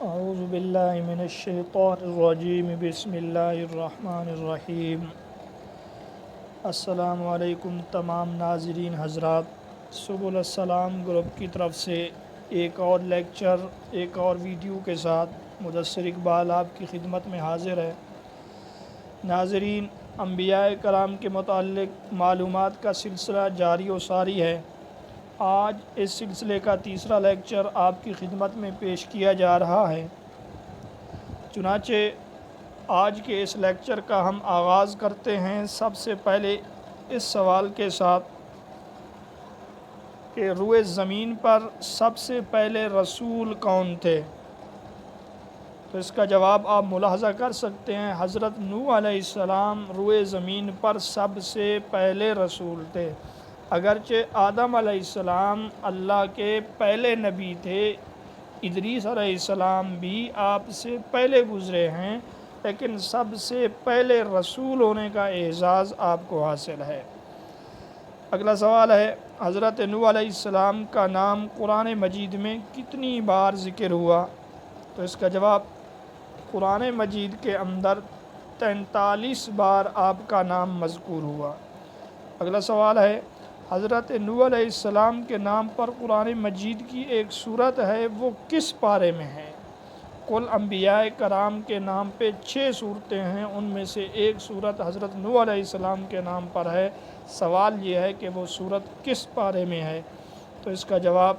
اعوذ باللہ من الشیطان الرجیم بسم اللہ الرحمن الرحیم۔ السلام علیکم تمام ناظرین حضرات، سبل السلام گروپ کی طرف سے ایک اور لیکچر ایک اور ویڈیو کے ساتھ مدثر اقبال آپ کی خدمت میں حاضر ہے۔ ناظرین، انبیاء کرام کے متعلق معلومات کا سلسلہ جاری و ساری ہے۔ آج اس سلسلے کا تیسرا لیکچر آپ کی خدمت میں پیش کیا جا رہا ہے۔ چنانچہ آج کے اس لیکچر کا ہم آغاز کرتے ہیں سب سے پہلے اس سوال کے ساتھ کہ روئے زمین پر سب سے پہلے رسول کون تھے؟ تو اس کا جواب آپ ملاحظہ کر سکتے ہیں، حضرت نوح علیہ السلام روئے زمین پر سب سے پہلے رسول تھے۔ اگرچہ آدم علیہ السلام اللہ کے پہلے نبی تھے، ادریس علیہ السلام بھی آپ سے پہلے گزرے ہیں، لیکن سب سے پہلے رسول ہونے کا اعزاز آپ کو حاصل ہے۔ اگلا سوال ہے، حضرت نوح علیہ السلام کا نام قرآن مجید میں کتنی بار ذکر ہوا؟ تو اس کا جواب، قرآن مجید کے اندر 43 بار آپ کا نام مذکور ہوا۔ اگلا سوال ہے، حضرت نوح علیہ السلام کے نام پر قرآن مجید کی ایک سورت ہے، وہ کس پارے میں ہے؟ کل انبیاء کرام کے نام پہ 6 سورتیں ہیں، ان میں سے ایک سورت حضرت نوح علیہ السلام کے نام پر ہے۔ سوال یہ ہے کہ وہ سورت کس پارے میں ہے؟ تو اس کا جواب،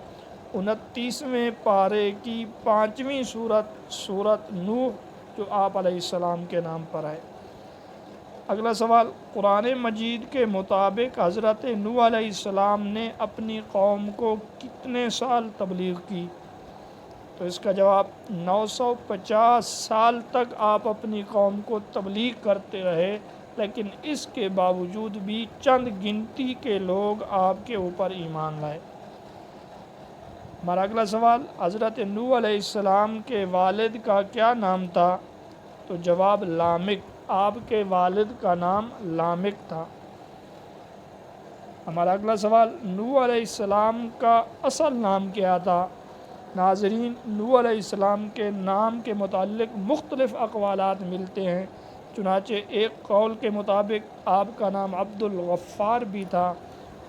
29ویں پارے کی 5ویں سورت نوح، جو آپ علیہ السلام کے نام پر ہے۔ اگلا سوال، قرآن مجید کے مطابق حضرت نوح علیہ السلام نے اپنی قوم کو کتنے سال تبلیغ کی؟ تو اس کا جواب، 950 سال تک آپ اپنی قوم کو تبلیغ کرتے رہے، لیکن اس کے باوجود بھی چند گنتی کے لوگ آپ کے اوپر ایمان لائے۔ ہمارا اگلا سوال، حضرت نوح علیہ السلام کے والد کا کیا نام تھا؟ تو جواب، لامک۔ آپ کے والد کا نام لامک تھا۔ ہمارا اگلا سوال، نوح علیہ السلام کا اصل نام کیا تھا؟ ناظرین، نوح علیہ السلام کے نام کے متعلق مختلف اقوالات ملتے ہیں۔ چنانچہ ایک قول کے مطابق آپ کا نام عبد الغفار بھی تھا،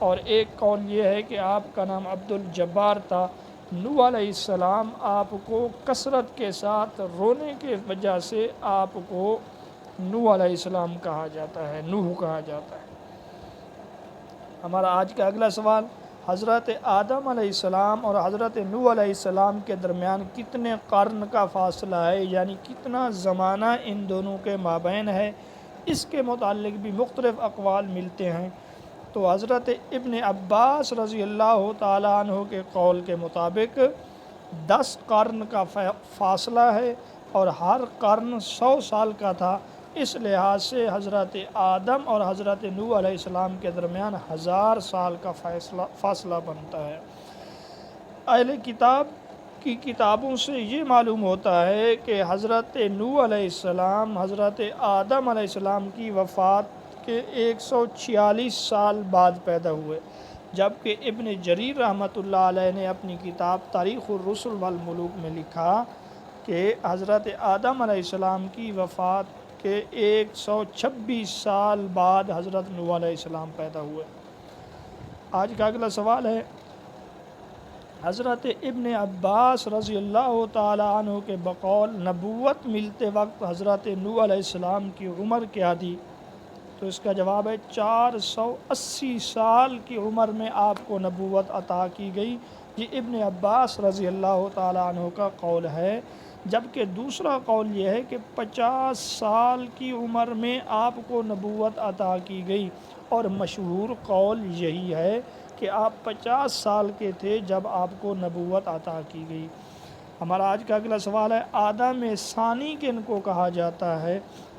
اور ایک قول یہ ہے کہ آپ کا نام عبد الجبار تھا۔ نوح علیہ السلام آپ کو کثرت کے ساتھ رونے کی وجہ سے آپ کو نوح علیہ السلام کہا جاتا ہے، نوح کہا جاتا ہے۔ ہمارا آج کا اگلا سوال، حضرت آدم علیہ السلام اور حضرت نوح علیہ السلام کے درمیان کتنے قرن کا فاصلہ ہے، یعنی کتنا زمانہ ان دونوں کے مابین ہے؟ اس کے متعلق بھی مختلف اقوال ملتے ہیں۔ تو حضرت ابن عباس رضی اللہ تعالیٰ عنہ کے قول کے مطابق 10 قرن کا فاصلہ ہے، اور ہر قرن 100 سال کا تھا۔ اس لحاظ سے حضرت آدم اور حضرت نوح علیہ السلام کے درمیان 1000 سال کا فاصلہ بنتا ہے۔ اہل کتاب کی کتابوں سے یہ معلوم ہوتا ہے کہ حضرت نوح علیہ السلام حضرت آدم علیہ السلام کی وفات کے 146 سال بعد پیدا ہوئے، جبکہ ابن جریر رحمۃ اللہ علیہ نے اپنی کتاب تاریخ الرسل والملوک میں لکھا کہ حضرت آدم علیہ السلام کی وفات کے 126 سال بعد حضرت نوح علیہ السلام پیدا ہوئے۔ آج کا اگلا سوال ہے، حضرت ابن عباس رضی اللہ تعالیٰ عنہ کے بقول نبوت ملتے وقت حضرت نوح علیہ السلام کی عمر کیا تھی؟ تو اس کا جواب ہے 480 سال کی عمر میں آپ کو نبوت عطا کی گئی۔ یہ ابن عباس رضی اللہ تعالیٰ عنہ کا قول ہے، جبکہ دوسرا قول یہ ہے کہ 50 سال کی عمر میں آپ کو نبوت عطا کی گئی، اور مشہور قول یہی ہے کہ آپ 50 سال کے تھے جب آپ کو نبوت عطا کی گئی۔ ہمارا آج کا اگلا سوال ہے، آدم ثانی کن کو کہا جاتا ہے؟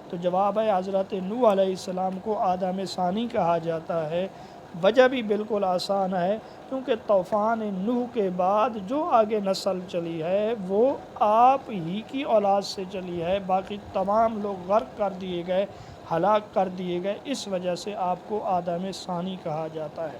تو جواب ہے، حضرت نوح علیہ السلام کو آدم ثانی کہا جاتا ہے۔ وجہ بھی بالکل آسان ہے، کیونکہ طوفان نوح کے بعد جو آگے نسل چلی ہے وہ آپ ہی کی اولاد سے چلی ہے، باقی تمام لوگ غرق کر دیے گئے، ہلاک کر دیے گئے، اس وجہ سے آپ کو آدم ثانی کہا جاتا ہے۔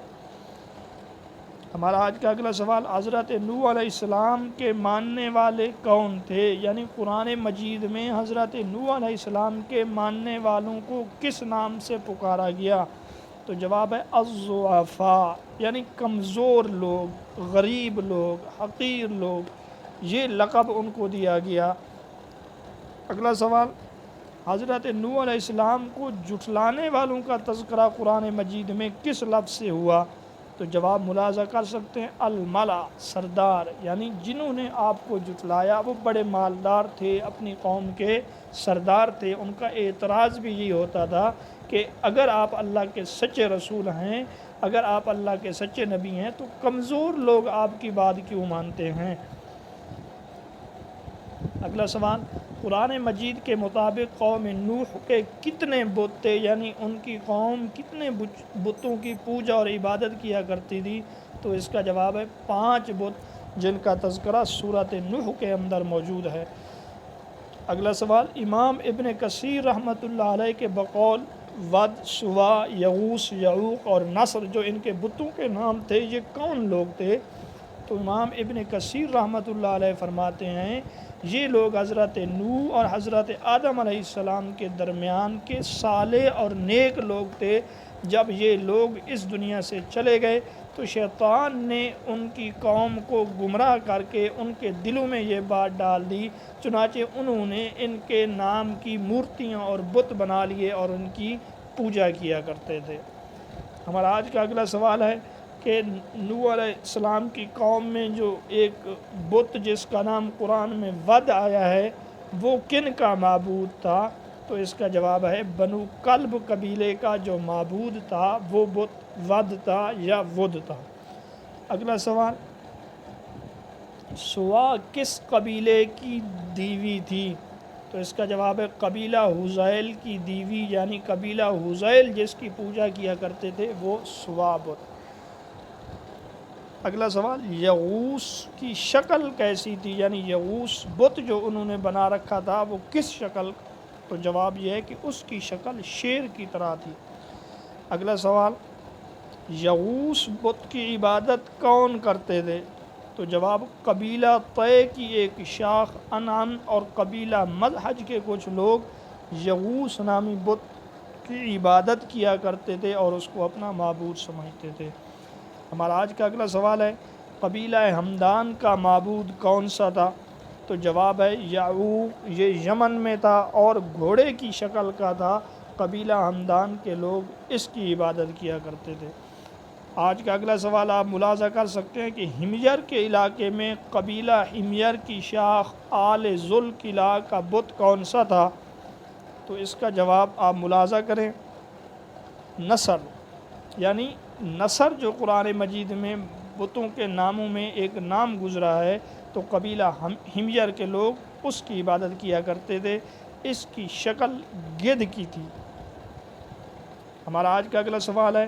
ہمارا آج کا اگلا سوال، حضرت نوح علیہ السلام کے ماننے والے کون تھے؟ یعنی قرآن مجید میں حضرت نوح علیہ السلام کے ماننے والوں کو کس نام سے پکارا گیا؟ تو جواب ہے الضعفاء، یعنی کمزور لوگ، غریب لوگ، حقیر لوگ، یہ لقب ان کو دیا گیا۔ اگلا سوال، حضرت نوح علیہ السلام کو جھٹلانے والوں کا تذکرہ قرآن مجید میں کس لفظ سے ہوا؟ تو جواب ملاحظہ کر سکتے ہیں، الملا، سردار، یعنی جنہوں نے آپ کو جھٹلایا وہ بڑے مالدار تھے، اپنی قوم کے سردار تھے۔ ان کا اعتراض بھی یہی ہوتا تھا کہ اگر آپ اللہ کے سچے رسول ہیں، اگر آپ اللہ کے سچے نبی ہیں تو کمزور لوگ آپ کی بات کیوں مانتے ہیں؟ اگلا سوال، قرآن مجید کے مطابق قوم نوح کے کتنے بت تھے؟ یعنی ان کی قوم کتنے بتوں کی پوجا اور عبادت کیا کرتی تھی؟ تو اس کا جواب ہے 5 بت، جن کا تذکرہ سورۃ نوح کے اندر موجود ہے۔ اگلا سوال، امام ابن کثیر رحمۃ اللہ علیہ کے بقول ود، سوا، یغوث، یعوق اور نصر، جو ان کے بتوں کے نام تھے، یہ کون لوگ تھے؟ تو امام ابن کثیر رحمۃ اللہ علیہ فرماتے ہیں یہ لوگ حضرت نوح اور حضرت آدم علیہ السلام کے درمیان کے صالح اور نیک لوگ تھے۔ جب یہ لوگ اس دنیا سے چلے گئے تو شیطان نے ان کی قوم کو گمراہ کر کے ان کے دلوں میں یہ بات ڈال دی، چنانچہ انہوں نے ان کے نام کی مورتیاں اور بت بنا لیے اور ان کی پوجا کیا کرتے تھے۔ ہمارا آج کا اگلا سوال ہے کہ نوح علیہ السلام کی قوم میں جو ایک بت جس کا نام قرآن میں ود آیا ہے وہ کن کا معبود تھا؟ تو اس کا جواب ہے بنو کلب قبیلے کا جو معبود تھا وہ بت ود تھا یا ود تھا۔ اگلا سوال، سوا کس قبیلے کی دیوی تھی؟ تو اس کا جواب ہے قبیلہ حذیل کی دیوی، یعنی قبیلہ حذیل جس کی پوجا کیا کرتے تھے وہ سوا بت۔ اگلا سوال، یغوث کی شکل کیسی تھی؟ یعنی یغوث بت جو انہوں نے بنا رکھا تھا وہ کس شکل؟ تو جواب یہ ہے کہ اس کی شکل شیر کی طرح تھی۔ اگلا سوال، یغوث بت کی عبادت کون کرتے تھے؟ تو جواب قبیلہ طے کی ایک شاخ انعم اور قبیلہ مذہج کے کچھ لوگ یغوث نامی بت کی عبادت کیا کرتے تھے اور اس کو اپنا معبود سمجھتے تھے۔ ہمارا آج کا اگلا سوال ہے قبیلہ ہمدان کا معبود کون سا تھا؟ تو جواب ہے یعوق، یہ یمن میں تھا اور گھوڑے کی شکل کا تھا۔ قبیلہ ہمدان کے لوگ اس کی عبادت کیا کرتے تھے۔ آج کا اگلا سوال آپ ملاحظہ کر سکتے ہیں کہ حمیر کے علاقے میں قبیلہ حمیر کی شاخ آل ذوالقلع کا بت کون سا تھا؟ تو اس کا جواب آپ ملاحظہ کریں، نصر، یعنی نصر جو قرآن مجید میں بتوں کے ناموں میں ایک نام گزرا ہے تو قبیلہ حمیر کے لوگ اس کی عبادت کیا کرتے تھے۔ اس کی شکل گدھ کی تھی۔ ہمارا آج کا اگلا سوال ہے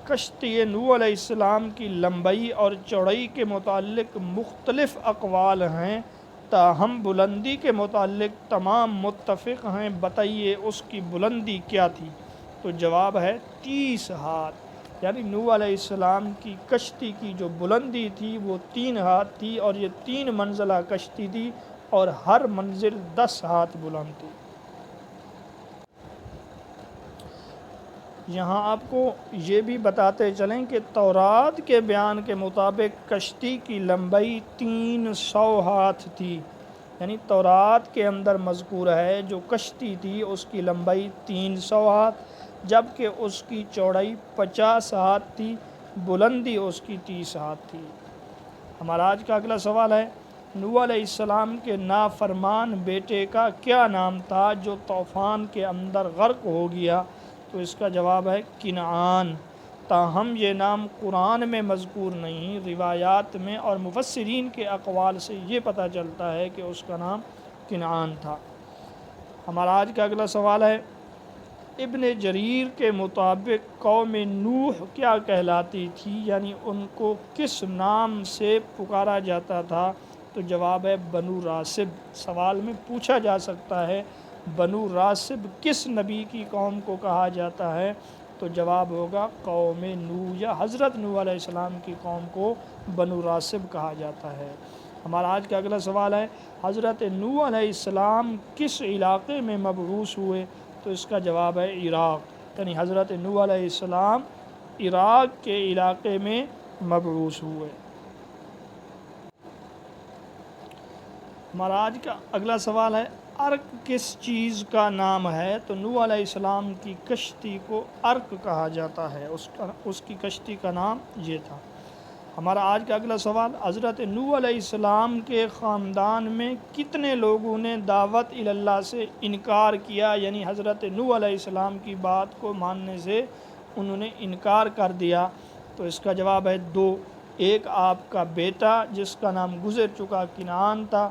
کشتی نوح علیہ السلام کی لمبائی اور چوڑائی کے متعلق مختلف اقوال ہیں، تاہم بلندی کے متعلق تمام متفق ہیں، بتائیے اس کی بلندی کیا تھی؟ تو جواب ہے 30 ہاتھ، یعنی نوح علیہ السلام کی کشتی کی جو بلندی تھی وہ 3 ہاتھ تھی اور یہ 3 منزلہ کشتی تھی اور ہر منزل 10 ہاتھ بلند تھی۔ یہاں آپ کو یہ بھی بتاتے چلیں کہ تورات کے بیان کے مطابق کشتی کی لمبائی 300 ہاتھ تھی، یعنی تورات کے اندر مذکور ہے جو کشتی تھی اس کی لمبائی 300 ہاتھ، جبکہ اس کی چوڑائی 50 ہاتھ تھی، بلندی اس کی 30 ہاتھ تھی۔ ہمارا آج کا اگلا سوال ہے نوح علیہ السلام کے نافرمان بیٹے کا کیا نام تھا جو طوفان کے اندر غرق ہو گیا؟ تو اس کا جواب ہے کنعان، تاہم یہ نام قرآن میں مذکور نہیں، روایات میں اور مفسرین کے اقوال سے یہ پتہ چلتا ہے کہ اس کا نام کنعان تھا۔ ہمارا آج کا اگلا سوال ہے ابن جریر کے مطابق قوم نوح کیا کہلاتی تھی؟ یعنی ان کو کس نام سے پکارا جاتا تھا؟ تو جواب ہے بنو راسب۔ سوال میں پوچھا جا سکتا ہے بنو راسب کس نبی کی قوم کو کہا جاتا ہے؟ تو جواب ہوگا قوم نوح یا حضرت نوح علیہ السلام کی قوم کو بنو راسب کہا جاتا ہے۔ ہمارا آج کا اگلا سوال ہے حضرت نوح علیہ السلام کس علاقے میں مبعوث ہوئے؟ تو اس کا جواب ہے عراق، یعنی حضرت نوح علیہ السلام عراق کے علاقے میں مبعوث ہوئے۔ ہمارا آج کا اگلا سوال ہے ارک کس چیز کا نام ہے؟ تو نوح علیہ السلام کی کشتی کو ارک کہا جاتا ہے، اس کی کشتی کا نام یہ تھا۔ ہمارا آج کا اگلا سوال حضرت نوح علیہ السلام کے خاندان میں کتنے لوگوں نے دعوت اللہ سے انکار کیا، یعنی حضرت نوح علیہ السلام کی بات کو ماننے سے انہوں نے انکار کر دیا؟ تو اس کا جواب ہے 2۔ ایک آپ کا بیٹا جس کا نام گزر چکا کنعان تھا،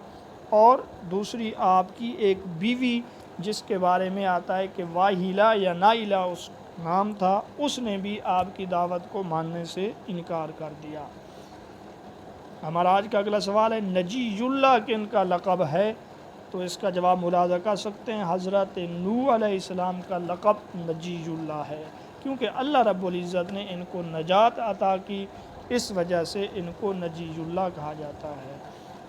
اور دوسری آپ کی ایک بیوی جس کے بارے میں آتا ہے کہ واہیلہ یا نائلہ اس نام تھا، اس نے بھی آپ کی دعوت کو ماننے سے انکار کر دیا۔ ہمارا آج کا اگلا سوال ہے نجی اللہ کن کا لقب ہے؟ تو اس کا جواب ملاحظہ کر سکتے ہیں حضرت نوح علیہ السلام کا لقب نجی اللہ ہے، کیونکہ اللہ رب العزت نے ان کو نجات عطا کی، اس وجہ سے ان کو نجی اللہ کہا جاتا ہے۔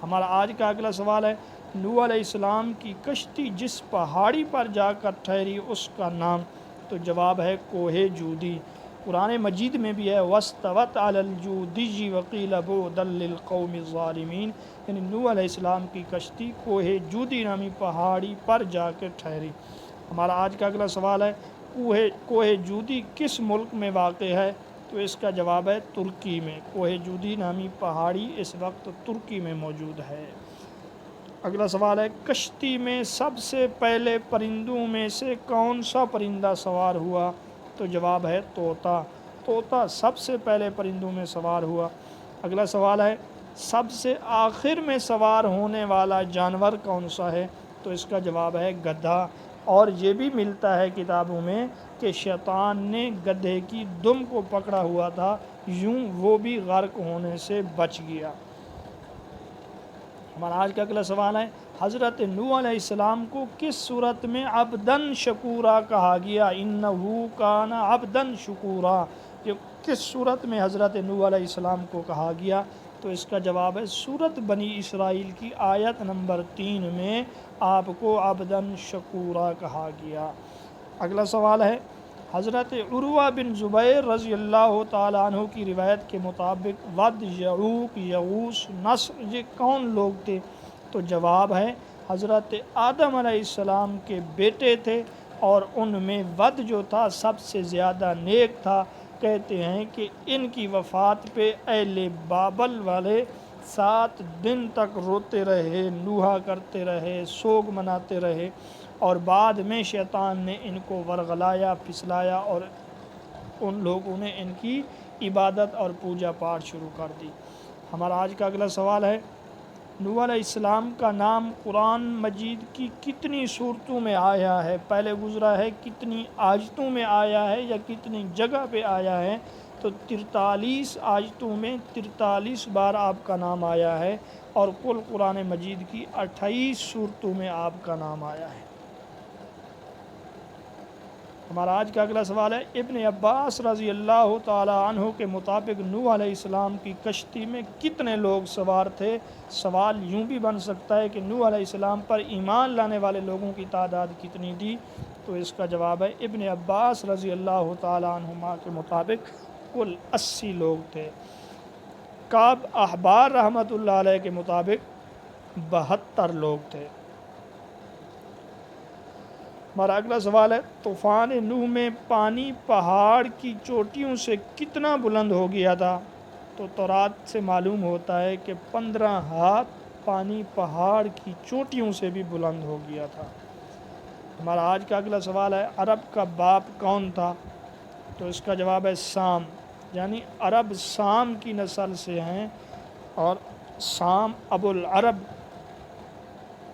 ہمارا آج کا اگلا سوال ہے نوح علیہ السلام کی کشتی جس پہاڑی پر جا کر ٹھہری اس کا نام؟ تو جواب ہے کوہ جودی۔ قرآن مجید میں بھی ہے وَاسْتَوَتْ عَلَى الْجُودِيِّ وَقِيلَ بُعْدًا لِلْقَوْمِ الظَّالِمِينَ، یعنی نوح علیہ السلام کی کشتی کوہ جودی نامی پہاڑی پر جا کے ٹھہری۔ ہمارا آج کا اگلا سوال ہے کوہ جودی کس ملک میں واقع ہے؟ تو اس کا جواب ہے ترکی میں۔ کوہ جودی نامی پہاڑی اس وقت ترکی میں موجود ہے۔ اگلا سوال ہے کشتی میں سب سے پہلے پرندوں میں سے کون سا پرندہ سوار ہوا؟ تو جواب ہے طوطا۔ طوطا سب سے پہلے پرندوں میں سوار ہوا۔ اگلا سوال ہے سب سے آخر میں سوار ہونے والا جانور کون سا ہے؟ تو اس کا جواب ہے گدھا۔ اور یہ بھی ملتا ہے کتابوں میں کہ شیطان نے گدھے کی دم کو پکڑا ہوا تھا، یوں وہ بھی غرق ہونے سے بچ گیا۔ ہمارا آج کا اگلا سوال ہے حضرت نوح علیہ السلام کو کس صورت میں عبداً شکورا کہا گیا؟ انہو کان عبداً شکورا، یہ کس صورت میں حضرت نوح علیہ السلام کو کہا گیا؟ تو اس کا جواب ہے سورۃ بنی اسرائیل کی آیت نمبر 3 میں آپ کو عبداً شکورا کہا گیا۔ اگلا سوال ہے حضرت عروہ بن زبیر رضی اللہ تعالیٰ عنہ کی روایت کے مطابق ود، یعوق، یغوث، نصر یہ کون لوگ تھے؟ تو جواب ہے حضرت آدم علیہ السلام کے بیٹے تھے، اور ان میں ود جو تھا سب سے زیادہ نیک تھا۔ کہتے ہیں کہ ان کی وفات پہ اہل بابل والے 7 دن تک روتے رہے، نوحہ کرتے رہے، سوگ مناتے رہے، اور بعد میں شیطان نے ان کو ورغلایا، پھسلایا، اور ان لوگوں نے ان کی عبادت اور پوجا پاٹ شروع کر دی۔ ہمارا آج کا اگلا سوال ہے نوح علیہ السلام کا نام قرآن مجید کی کتنی صورتوں میں آیا ہے؟ پہلے گزرا ہے کتنی آیتوں میں آیا ہے یا کتنی جگہ پہ آیا ہے؟ تو 43 آیتوں میں 43 بار آپ کا نام آیا ہے، اور کل قرآن مجید کی 28 صورتوں میں آپ کا نام آیا ہے۔ ہمارا آج کا اگلا سوال ہے ابن عباس رضی اللہ تعالیٰ عنہ کے مطابق نوح علیہ السلام کی کشتی میں کتنے لوگ سوار تھے؟ سوال یوں بھی بن سکتا ہے کہ نوح علیہ السلام پر ایمان لانے والے لوگوں کی تعداد کتنی تھی؟ تو اس کا جواب ہے ابن عباس رضی اللہ تعالیٰ عنہما کے مطابق کل 80 لوگ تھے۔ کعب احبار رحمۃ اللہ علیہ کے مطابق 72 لوگ تھے۔ ہمارا اگلا سوال ہے طوفان نوح میں پانی پہاڑ کی چوٹیوں سے کتنا بلند ہو گیا تھا؟ تو تورات سے معلوم ہوتا ہے کہ 15 ہاتھ پانی پہاڑ کی چوٹیوں سے بھی بلند ہو گیا تھا۔ ہمارا آج کا اگلا سوال ہے عرب کا باپ کون تھا؟ تو اس کا جواب ہے سام، یعنی عرب سام کی نسل سے ہیں، اور سام ابو العرب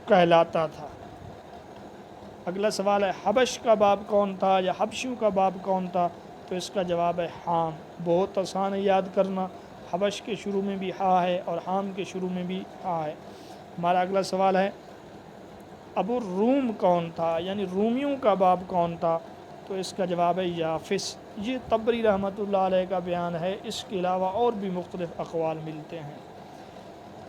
کہلاتا تھا۔ اگلا سوال ہے حبش کا باپ کون تھا یا حبشوں کا باپ کون تھا؟ تو اس کا جواب ہے حام۔ بہت آسان ہے یاد کرنا، حبش کے شروع میں بھی ہا ہے اور حام کے شروع میں بھی ہا ہے۔ ہمارا اگلا سوال ہے ابو الروم کون تھا، یعنی رومیوں کا باپ کون تھا؟ تو اس کا جواب ہے یافس۔ یہ طبری رحمۃ اللہ علیہ کا بیان ہے، اس کے علاوہ اور بھی مختلف اقوال ملتے ہیں۔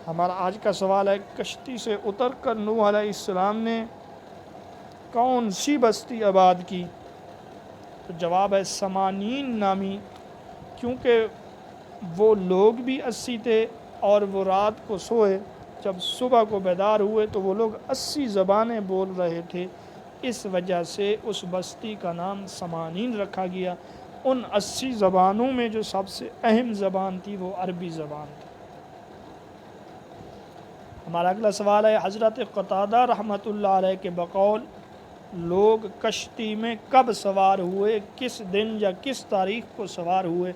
ہمارا آج کا سوال ہے، کشتی سے اتر کر نوح علیہ السلام نے کون سی بستی آباد کی؟ تو جواب ہے سمانین نامی، کیونکہ وہ لوگ بھی 80 تھے اور وہ رات کو سوئے، جب صبح کو بیدار ہوئے تو وہ لوگ 80 زبانیں بول رہے تھے، اس وجہ سے اس بستی کا نام سمانین رکھا گیا۔ ان 80 زبانوں میں جو سب سے اہم زبان تھی وہ عربی زبان تھی۔ ہمارا اگلا سوال ہے، حضرت قتادہ رحمۃ اللہ علیہ کے بقول لوگ کشتی میں کب سوار ہوئے، کس دن یا کس تاریخ کو سوار ہوئے؟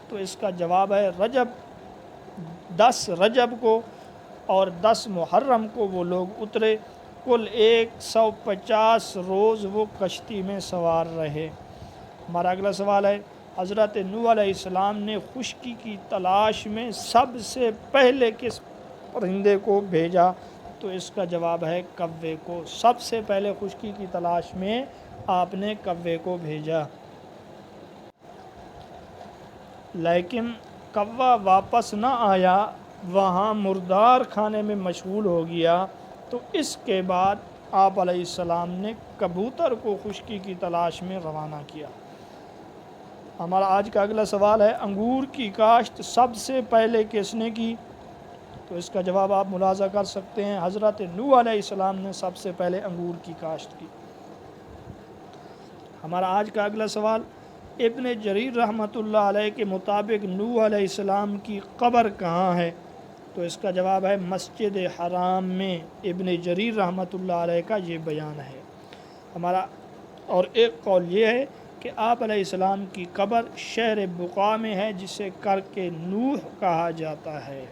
تو اس کا جواب ہے 10 رجب کو اور 10 محرم کو وہ لوگ اترے، کل 150 روز وہ کشتی میں سوار رہے۔ ہمارا اگلا سوال ہے، حضرت نوح علیہ السلام نے خشکی کی تلاش میں سب سے پہلے کس پرندے کو بھیجا؟ تو اس کا جواب ہے کوے کو۔ سب سے پہلے خشکی کی تلاش میں آپ نے کوے کو بھیجا، لیکن کوا واپس نہ آیا، وہاں مردار کھانے میں مشغول ہو گیا، تو اس کے بعد آپ علیہ السلام نے کبوتر کو خشکی کی تلاش میں روانہ کیا۔ ہمارا آج کا اگلا سوال ہے، انگور کی کاشت سب سے پہلے کس نے کی؟ تو اس کا جواب آپ ملاحظہ کر سکتے ہیں، حضرت نوح علیہ السلام نے سب سے پہلے انگور کی کاشت کی۔ ہمارا آج کا اگلا سوال، ابن جریر رحمۃ اللہ علیہ کے مطابق نوح علیہ السلام کی قبر کہاں ہے؟ تو اس کا جواب ہے مسجد حرام میں۔ ابن جریر رحمۃ اللہ علیہ کا یہ بیان ہے۔ ہمارا اور ایک قول یہ ہے کہ آپ علیہ السلام کی قبر شہر بقاع میں ہے، جسے کرک نوح کہا جاتا ہے۔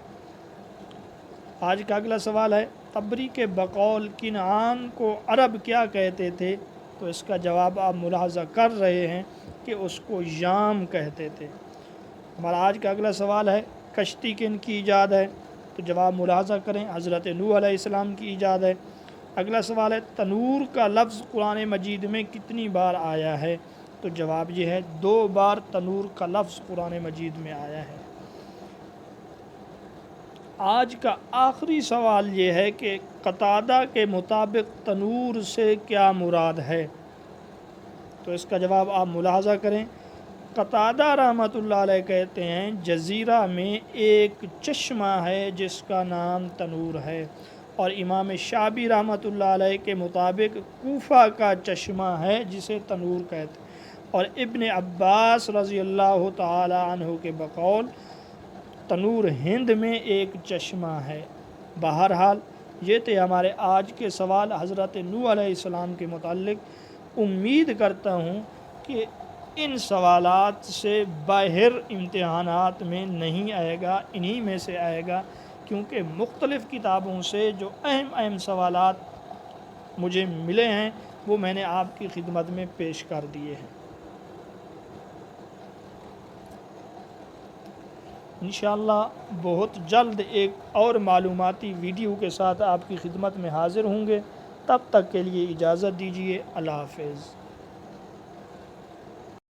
آج کا اگلا سوال ہے، طبری کے بقول کنعان کو عرب کیا کہتے تھے؟ تو اس کا جواب آپ ملاحظہ کر رہے ہیں کہ اس کو یام کہتے تھے۔ ہمارا آج کا اگلا سوال ہے، کشتی کن کی ایجاد ہے؟ تو جواب ملاحظہ کریں، حضرت نوح علیہ السلام کی ایجاد ہے۔ اگلا سوال ہے، تنور کا لفظ قرآن مجید میں کتنی بار آیا ہے؟ تو جواب یہ ہے 2 بار تنور کا لفظ قرآن مجید میں آیا ہے۔ آج کا آخری سوال یہ ہے کہ قتادہ کے مطابق تنور سے کیا مراد ہے؟ تو اس کا جواب آپ ملاحظہ کریں، قتادہ رحمۃ اللہ علیہ کہتے ہیں جزیرہ میں ایک چشمہ ہے جس کا نام تنور ہے، اور امام شعبی رحمۃ اللہ علیہ کے مطابق کوفہ کا چشمہ ہے جسے تنور کہتے ہیں، اور ابن عباس رضی اللہ تعالی عنہ کے بقول تنور ہند میں ایک چشمہ ہے۔ بہرحال یہ تھے ہمارے آج کے سوال حضرت نوح علیہ السلام کے متعلق۔ امید کرتا ہوں کہ ان سوالات سے باہر امتحانات میں نہیں آئے گا، انہی میں سے آئے گا، کیونکہ مختلف کتابوں سے جو اہم سوالات مجھے ملے ہیں وہ میں نے آپ کی خدمت میں پیش کر دیے ہیں۔ انشاءاللہ بہت جلد ایک اور معلوماتی ویڈیو کے ساتھ آپ کی خدمت میں حاضر ہوں گے، تب تک کے لیے اجازت دیجیے، اللہ حافظ۔